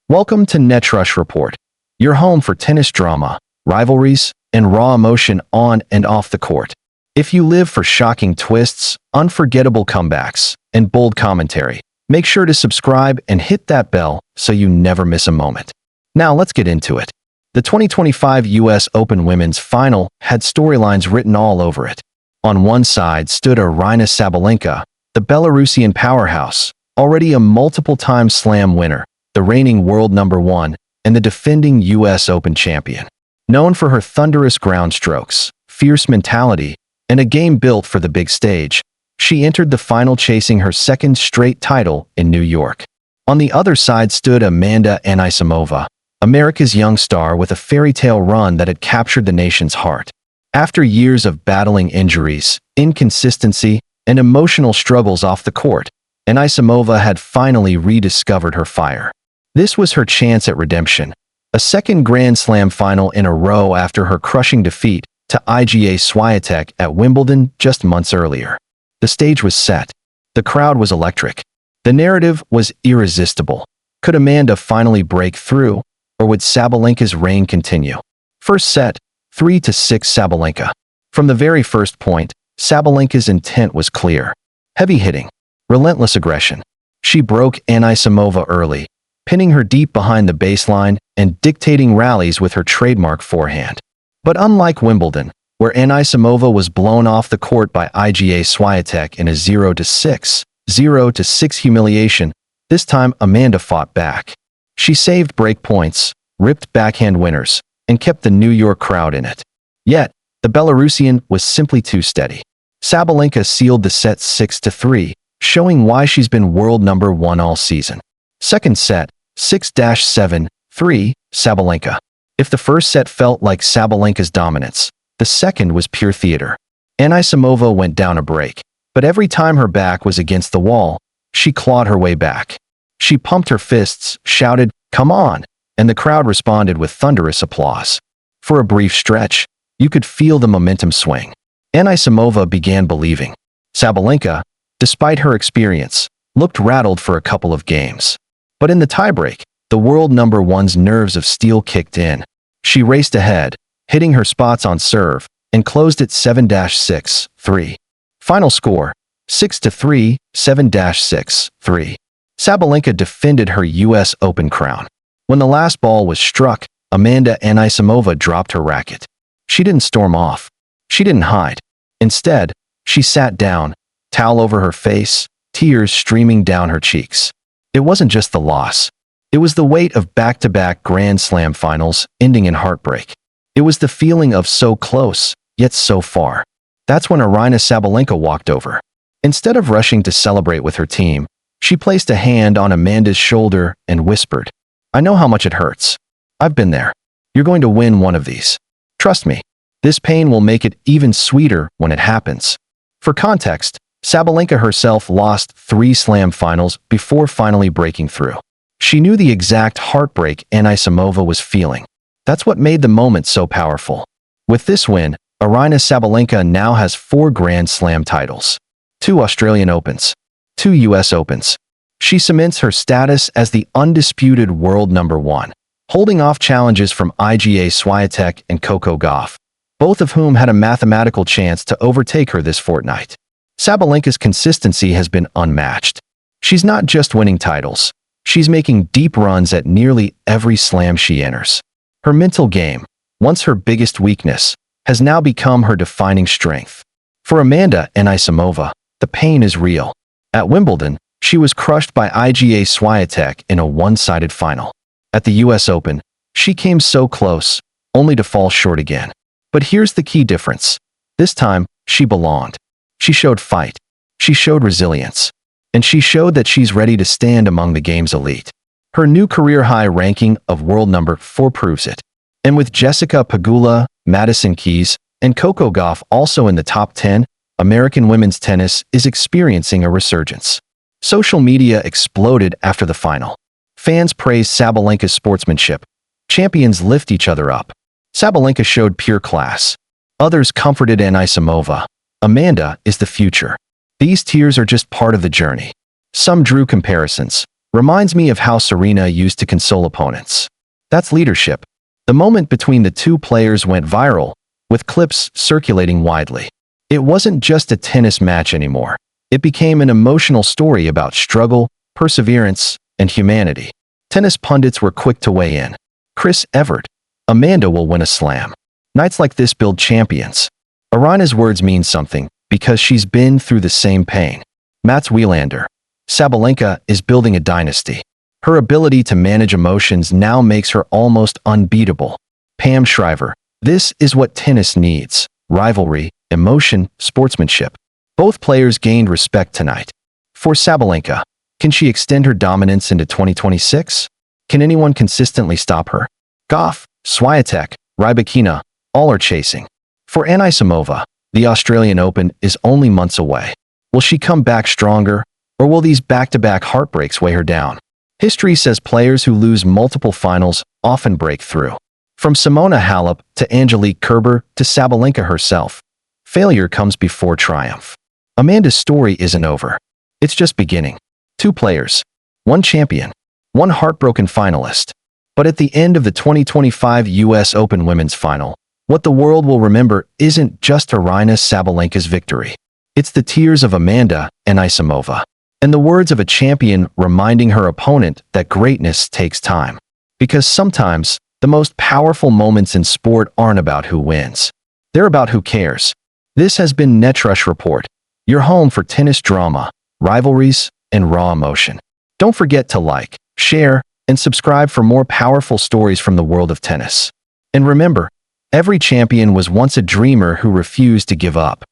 Welcome to Netrush Report, your home for tennis drama, rivalries, and raw emotion on and off the court. If you live for shocking twists, unforgettable comebacks, and bold commentary, make sure to subscribe and hit that bell so you never miss a moment. Now let's get into it. The 2025 US Open Women's Final had storylines written all over it. On one side stood Aryna Sabalenka, the Belarusian powerhouse, already a multiple-time slam winner, the reigning world number one, and the defending US Open champion. Known for her thunderous ground strokes, fierce mentality, and a game built for the big stage, she entered the final chasing her second straight title in New York. On the other side stood Amanda Anisimova, America's young star with a fairy tale run that had captured the nation's heart. After years of battling injuries, inconsistency, and emotional struggles off the court, Anisimova had finally rediscovered her fire. This was her chance at redemption, a second Grand Slam final in a row after her crushing defeat to Iga Swiatek at Wimbledon just months earlier. The stage was set. The crowd was electric. The narrative was irresistible. Could Amanda finally break through, or would Sabalenka's reign continue? First set, 3-6 Sabalenka. From the very first point, Sabalenka's intent was clear. Heavy hitting, relentless aggression. She broke Anisimova early, pinning her deep behind the baseline and dictating rallies with her trademark forehand. But unlike Wimbledon, where Anisimova was blown off the court by Iga Swiatek in a 0-6 humiliation, this time Amanda fought back. She saved break points, ripped backhand winners, and kept the New York crowd in it. Yet, the Belarusian was simply too steady. Sabalenka sealed the set 6-3, showing why she's been world number one all season. Second set, 6-7, 3, Sabalenka. If the first set felt like Sabalenka's dominance, the second was pure theater. Anisimova went down a break, but every time her back was against the wall, she clawed her way back. She pumped her fists, shouted, "Come on!" and the crowd responded with thunderous applause. For a brief stretch, you could feel the momentum swing. Anisimova began believing. Sabalenka, despite her experience, looked rattled for a couple of games. But in the tiebreak, the world number one's nerves of steel kicked in. She raced ahead, hitting her spots on serve, and closed at 7-6, 3. Final score, 6-3, 7-6, 3. Sabalenka defended her US Open crown. When the last ball was struck, Amanda Anisimova dropped her racket. She didn't storm off. She didn't hide. Instead, she sat down, towel over her face, tears streaming down her cheeks. It wasn't just the loss. It was the weight of back-to-back Grand Slam finals ending in heartbreak. It was the feeling of so close, yet so far. That's when Aryna Sabalenka walked over. Instead of rushing to celebrate with her team, she placed a hand on Amanda's shoulder and whispered, "I know how much it hurts. I've been there. You're going to win one of these. Trust me, this pain will make it even sweeter when it happens." For context, Sabalenka herself lost 3 slam finals before finally breaking through. She knew the exact heartbreak Anisimova was feeling. That's what made the moment so powerful. With this win, Aryna Sabalenka now has 4 Grand Slam titles, 2 Australian Opens, 2 US Opens. She cements her status as the undisputed world number one, holding off challenges from Iga Swiatek and Coco Gauff, both of whom had a mathematical chance to overtake her this fortnight. Sabalenka's consistency has been unmatched. She's not just winning titles. She's making deep runs at nearly every slam she enters. Her mental game, once her biggest weakness, has now become her defining strength. For Amanda Anisimova, the pain is real. At Wimbledon, she was crushed by Iga Swiatek in a one-sided final. At the US Open, she came so close, only to fall short again. But here's the key difference. This time, she belonged. She showed fight. She showed resilience. And she showed that she's ready to stand among the game's elite. Her new career-high ranking of world number 4 proves it. And with Jessica Pegula, Madison Keys, and Coco Gauff also in the top 10, American women's tennis is experiencing a resurgence. Social media exploded after the final. Fans praised Sabalenka's sportsmanship. Champions lift each other up. Sabalenka showed pure class. Others comforted Anisimova. Amanda is the future. These tears are just part of the journey. Some drew comparisons, Reminds me of how Serena used to console opponents. That's leadership. The moment between the two players went viral, with clips circulating widely. It wasn't just a tennis match anymore. It became an emotional story about struggle, perseverance, and humanity. Tennis pundits were quick to weigh in. Chris Evert. Amanda will win a slam. Nights like this build champions. Aryna's words mean something, because she's been through the same pain. Mats Wilander. Sabalenka is building a dynasty. Her ability to manage emotions now makes her almost unbeatable. Pam Shriver. This is what tennis needs. Rivalry, emotion, sportsmanship. Both players gained respect tonight. For Sabalenka, can she extend her dominance into 2026? Can anyone consistently stop her? Goff, Swiatek, Rybakina, all are chasing. For Anisimova, the Australian Open is only months away. Will she come back stronger, or will these back-to-back heartbreaks weigh her down? History says players who lose multiple finals often break through. From Simona Halep to Angelique Kerber to Sabalenka herself, failure comes before triumph. Amanda's story isn't over. It's just beginning. 2 players, 1 champion, 1 heartbroken finalist. But at the end of the 2025 US Open Women's Final, what the world will remember isn't just Aryna Sabalenka's victory. It's the tears of Amanda Anisimova, and the words of a champion reminding her opponent that greatness takes time. Because sometimes, the most powerful moments in sport aren't about who wins. They're about who cares. This has been Netrush Report, your home for tennis drama, rivalries, and raw emotion. Don't forget to like, share, and subscribe for more powerful stories from the world of tennis. And remember, every champion was once a dreamer who refused to give up.